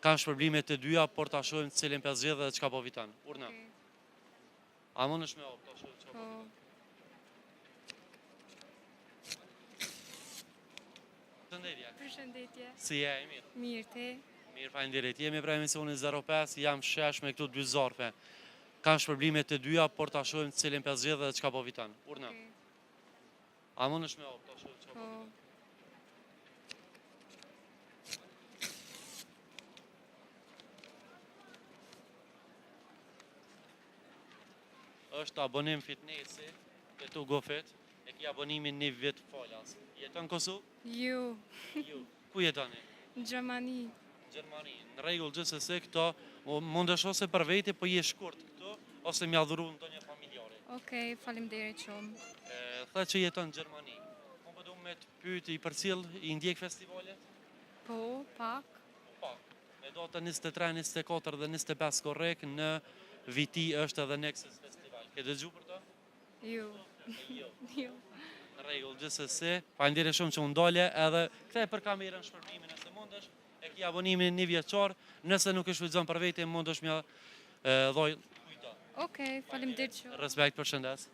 Kanë shpërblimet të dyja, por ta shohim cilin pas zgjedh dhe çka po fiton. Urna. A mundesh me ta shohim çka po fiton? Përshëndetje. Si je, mirë? Mirë, te? Mirë, faleminderit. Jemi pra emisionin 05, jam shesh me këtu dy zorfe. Kanë shpërblimet të dyja, por ta shohim cilin pas zgjedh dhe çka po fiton. Urna. A mundesh me ta shohim çka po fiton? Është abonim fitnesi, këtu Gofet, e ki abonimin një vit falas. Jeton në Kosovë? Ju, Ju. Ku jetoni? në Gjermani. Gjermani. Në rregull gjithsesi këto mundesh ose për vete, po je shkurt këtu, ose mja dhuru ndonjë familjare. Okej, faleminderit shumë. Tha që jeton në Gjermani. Po po du me të pyet i përcjell i ndjek festivalet? Po, pak. Pak. Me data 23, 24 dhe 25 korrek në Viti është edhe Nexus Festival. Ke dëgju për to? Ju. Jo. Ju. Në rregull gjithsesi. Faleminderit shumë që u ndale edhe kthej për kamerën shpërblimin nëse mundesh. E ki abonimin një vjeçar, nëse nuk e shfrytëzon për vete mundesh mja dhoj kujto. Okej, faleminderit shumë. Respekt, përshëndes.